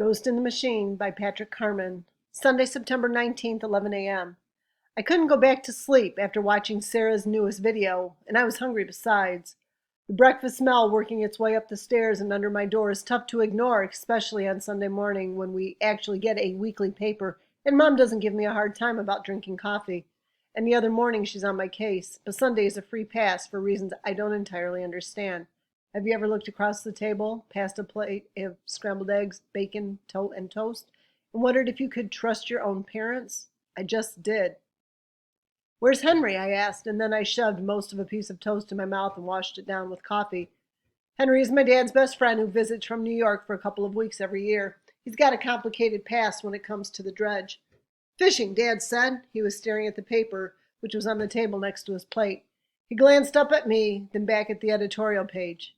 Ghost in the Machine by Patrick Carman. Sunday, September 19th, 11 a.m. I couldn't go back to sleep after watching Sarah's newest video, and I was hungry besides. The breakfast smell working its way up the stairs and under my door is tough to ignore, especially on Sunday morning when we actually get a weekly paper and Mom doesn't give me a hard time about drinking coffee. Any other morning she's on my case, but Sunday is a free pass for reasons I don't entirely understand. Have you ever looked across the table, past a plate of scrambled eggs, bacon, and toast, and wondered if you could trust your own parents? I just did. "Where's Henry?" I asked, and then I shoved most of a piece of toast in my mouth and washed it down with coffee. Henry is my dad's best friend who visits from New York for a couple of weeks every year. He's got a complicated past when it comes to the dredge. "Fishing," Dad said. He was staring at the paper, which was on the table next to his plate. He glanced up at me, then back at the editorial page.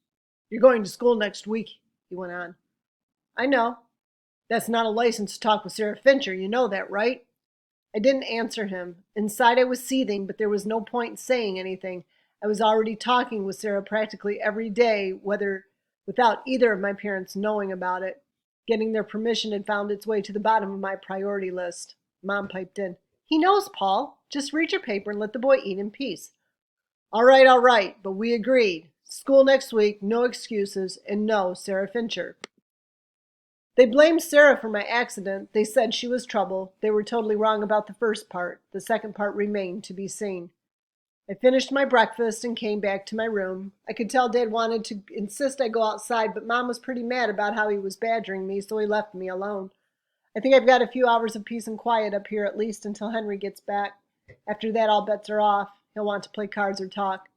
"You're going to school next week," he went on. "I know. That's not a license to talk with Sarah Fincher. You know that, right?" I didn't answer him. Inside I was seething, but there was no point in saying anything. I was already talking with Sarah practically every day, without either of my parents knowing about it. Getting their permission had found its way to the bottom of my priority list. Mom piped in. "He knows, Paul. Just read your paper and let the boy eat in peace." All right, but we agreed. School next week, no excuses, and no Sarah Fincher. They blamed Sarah for my accident. They said she was trouble. They were totally wrong about the first part. The second part remained to be seen. I finished my breakfast and came back to my room. I could tell Dad wanted to insist I go outside, but Mom was pretty mad about how he was badgering me, so he left me alone. I think I've got a few hours of peace and quiet up here at least until Henry gets back. After that, all bets are off. He'll want to play cards or talk.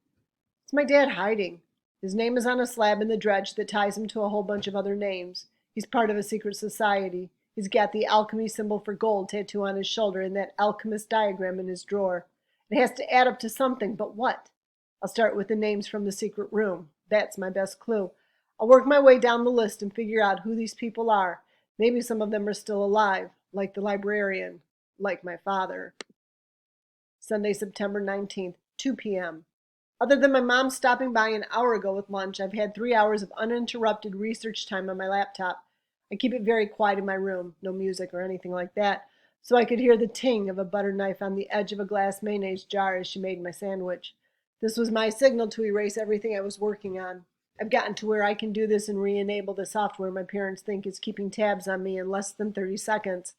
It's my dad hiding. His name is on a slab in the dredge that ties him to a whole bunch of other names. He's part of a secret society. He's got the alchemy symbol for gold tattoo on his shoulder and that alchemist diagram in his drawer. It has to add up to something, but what? I'll start with the names from the secret room. That's my best clue. I'll work my way down the list and figure out who these people are. Maybe some of them are still alive, like the librarian, like my father. Sunday, September 19th, 2 p.m. Other than my mom stopping by an hour ago with lunch, I've had 3 hours of uninterrupted research time on my laptop. I keep it very quiet in my room, no music or anything like that, so I could hear the ting of a butter knife on the edge of a glass mayonnaise jar as she made my sandwich. This was my signal to erase everything I was working on. I've gotten to where I can do this and re-enable the software my parents think is keeping tabs on me in less than 30 seconds.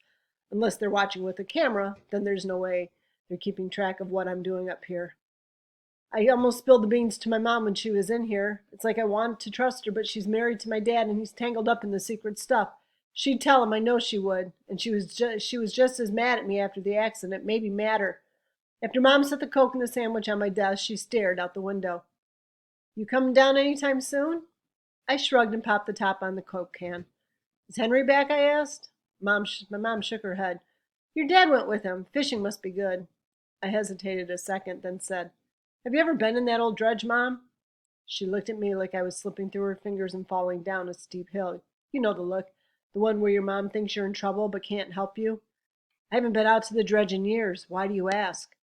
Unless they're watching with a camera, then there's no way they're keeping track of what I'm doing up here. I almost spilled the beans to my mom when she was in here. It's like I wanted to trust her, but she's married to my dad and he's tangled up in the secret stuff. She'd tell him, I know she would, and she was just as mad at me after the accident, maybe madder. After Mom set the Coke and the sandwich on my desk, she stared out the window. "You coming down anytime soon?" I shrugged and popped the top on the Coke can. "Is Henry back?" I asked. My mom shook her head. "Your dad went with him. Fishing must be good." I hesitated a second, then said, "Have you ever been in that old dredge, Mom?" She looked at me like I was slipping through her fingers and falling down a steep hill. You know the look. The one where your mom thinks you're in trouble but can't help you. "I haven't been out to the dredge in years. Why do you ask?"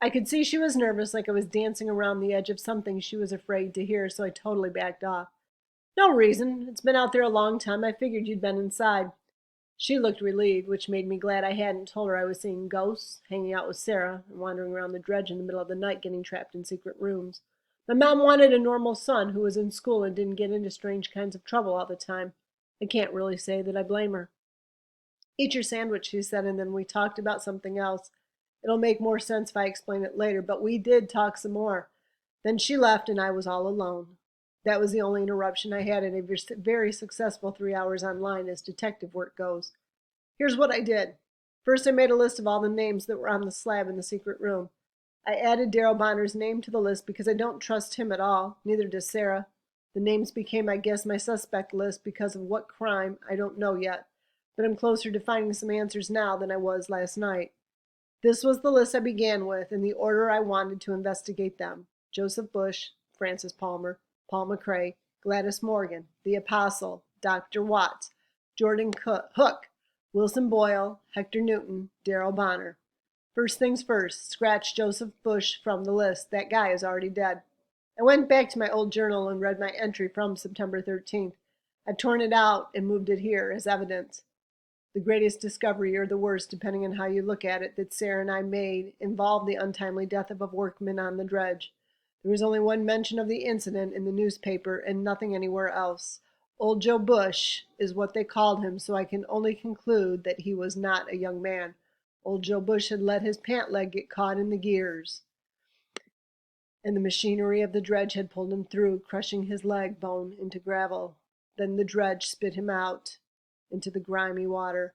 I could see she was nervous, like I was dancing around the edge of something she was afraid to hear, so I totally backed off. "No reason. It's been out there a long time. I figured you'd been inside." She looked relieved, which made me glad I hadn't told her I was seeing ghosts, hanging out with Sarah, and wandering around the dredge in the middle of the night getting trapped in secret rooms. My mom wanted a normal son who was in school and didn't get into strange kinds of trouble all the time. I can't really say that I blame her. "Eat your sandwich," she said, and then we talked about something else. It'll make more sense if I explain it later, but we did talk some more. Then she left and I was all alone. That was the only interruption I had in a very successful 3 hours online as detective work goes. Here's what I did. First, I made a list of all the names that were on the slab in the secret room. I added Daryl Bonner's name to the list because I don't trust him at all, neither does Sarah. The names became, I guess, my suspect list because of what crime, I don't know yet, but I'm closer to finding some answers now than I was last night. This was the list I began with in the order I wanted to investigate them. Joseph Bush, Francis Palmer, Paul McCrae, Gladys Morgan, the Apostle, Dr. Watts, Jordan Hook, Wilson Boyle, Hector Newton, Daryl Bonner. First things first, scratch Joseph Bush from the list. That guy is already dead. I went back to my old journal and read my entry from September 13th. I've torn it out and moved it here as evidence. The greatest discovery, or the worst, depending on how you look at it, that Sarah and I made involved the untimely death of a workman on the dredge. There was only one mention of the incident in the newspaper and nothing anywhere else. Old Joe Bush is what they called him, so I can only conclude that he was not a young man. Old Joe Bush had let his pant leg get caught in the gears, and the machinery of the dredge had pulled him through, crushing his leg bone into gravel. Then the dredge spit him out into the grimy water.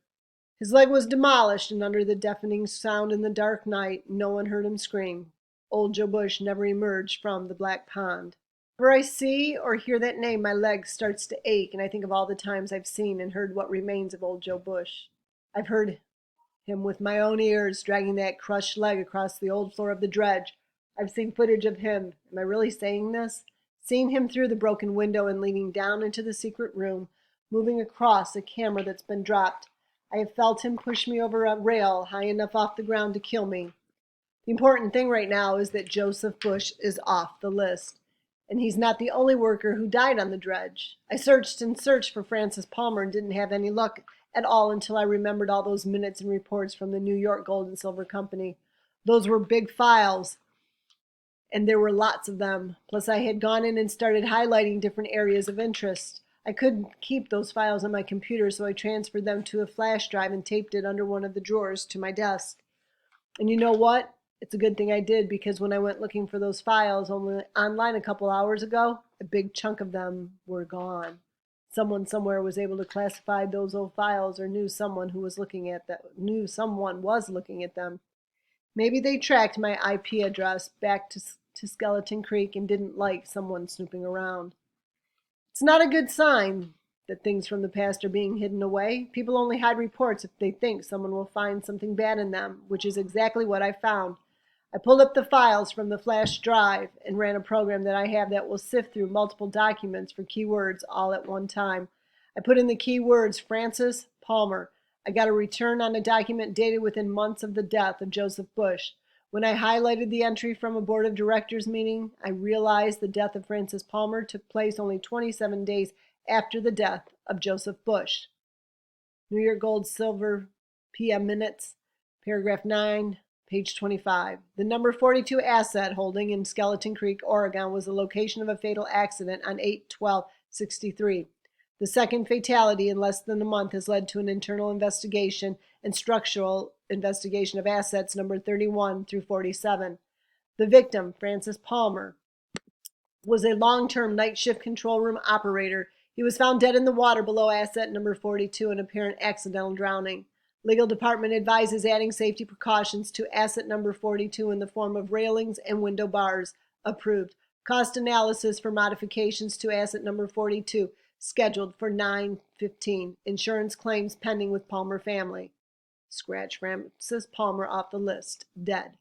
His leg was demolished, and under the deafening sound in the dark night, no one heard him scream. Old Joe Bush never emerged from the black pond. Whenever I see or hear that name, my leg starts to ache, and I think of all the times I've seen and heard what remains of Old Joe Bush. I've heard him with my own ears, dragging that crushed leg across the old floor of the dredge. I've seen footage of him. Am I really saying this? Seeing him through the broken window and leaning down into the secret room, moving across a camera that's been dropped. I have felt him push me over a rail high enough off the ground to kill me. The important thing right now is that Joseph Bush is off the list. And he's not the only worker who died on the dredge. I searched and searched for Francis Palmer and didn't have any luck at all until I remembered all those minutes and reports from the New York Gold and Silver Company. Those were big files, and there were lots of them. Plus, I had gone in and started highlighting different areas of interest. I couldn't keep those files on my computer, so I transferred them to a flash drive and taped it under one of the drawers to my desk. And you know what? It's a good thing I did, because when I went looking for those files online a couple hours ago, a big chunk of them were gone. Someone somewhere was able to classify those old files, or knew someone was looking at them. Maybe they tracked my IP address back to Skeleton Creek and didn't like someone snooping around. It's not a good sign that things from the past are being hidden away. People only hide reports if they think someone will find something bad in them, which is exactly what I found. I pulled up the files from the flash drive and ran a program that I have that will sift through multiple documents for keywords all at one time. I put in the keywords Francis Palmer. I got a return on a document dated within months of the death of Joseph Bush. When I highlighted the entry from a board of directors meeting, I realized the death of Francis Palmer took place only 27 days after the death of Joseph Bush. New York Gold Silver PM Minutes, paragraph 9, page 25. The number 42 asset holding in Skeleton Creek, Oregon, was the location of a fatal accident on 8/12/63. The second fatality in less than a month has led to an internal investigation and structural investigation of assets number 31 through 47. The victim, Francis Palmer, was a long-term night shift control room operator. He was found dead in the water below asset number 42 in apparent accidental drowning. Legal department advises adding safety precautions to asset number 42 in the form of railings and window bars. Approved. Cost analysis for modifications to asset number 42 scheduled for 9/15. Insurance claims pending with Palmer family. Scratch Francis Palmer off the list. Dead.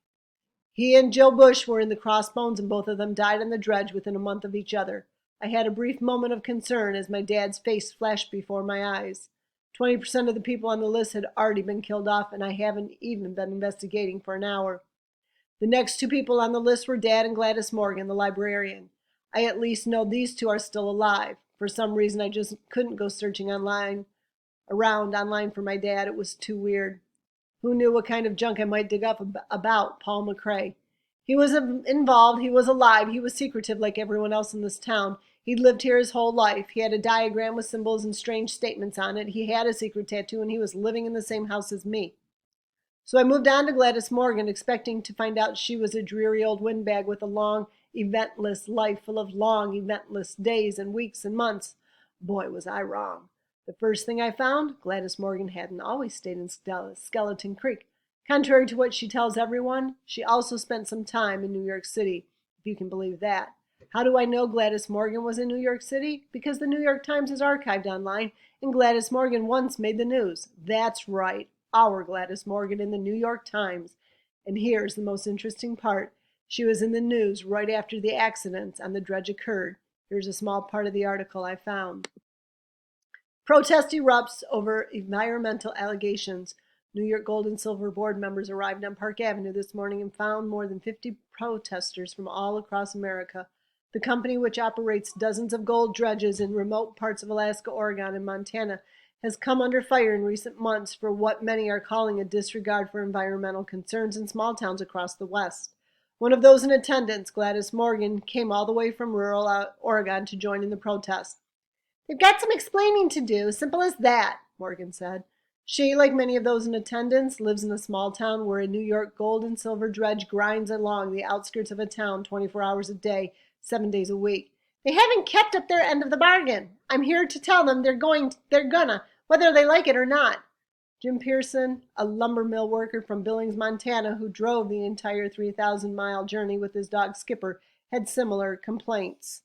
He and Joe Bush were in the Crossbones, and both of them died on the dredge within a month of each other. I had a brief moment of concern as my dad's face flashed before my eyes. 20% of the people on the list had already been killed off, and I haven't even been investigating for an hour. The next two people on the list were Dad and Gladys Morgan, the librarian. I at least know these two are still alive. For some reason, I just couldn't go searching around online for my dad. It was too weird. Who knew what kind of junk I might dig up about Paul McCrae? He was involved. He was alive. He was secretive like everyone else in this town. He'd lived here his whole life. He had a diagram with symbols and strange statements on it. He had a secret tattoo, and he was living in the same house as me. So I moved on to Gladys Morgan, expecting to find out she was a dreary old windbag with a long, eventless life full of long, eventless days and weeks and months. Boy, was I wrong. The first thing I found, Gladys Morgan hadn't always stayed in Skeleton Creek. Contrary to what she tells everyone, she also spent some time in New York City, if you can believe that. How do I know Gladys Morgan was in New York City? Because the New York Times is archived online, and Gladys Morgan once made the news. That's right, our Gladys Morgan in the New York Times. And here's the most interesting part. She was in the news right after the accident on the dredge occurred. Here's a small part of the article I found. Protest erupts over environmental allegations. New York Gold and Silver Board members arrived on Park Avenue this morning and found more than 50 protesters from all across America. The company, which operates dozens of gold dredges in remote parts of Alaska, Oregon, and Montana, has come under fire in recent months for what many are calling a disregard for environmental concerns in small towns across the West. One of those in attendance, Gladys Morgan, came all the way from rural Oregon to join in the protest. "They've got some explaining to do, simple as that," Morgan said. She, like many of those in attendance, lives in a small town where a New York gold and silver dredge grinds along the outskirts of a town 24 hours a day, 7 days a week. "They haven't kept up their end of the bargain. I'm here to tell them they're gonna, whether they like it or not." Jim Pearson, a lumber mill worker from Billings, Montana, who drove the entire 3,000-mile journey with his dog Skipper, had similar complaints.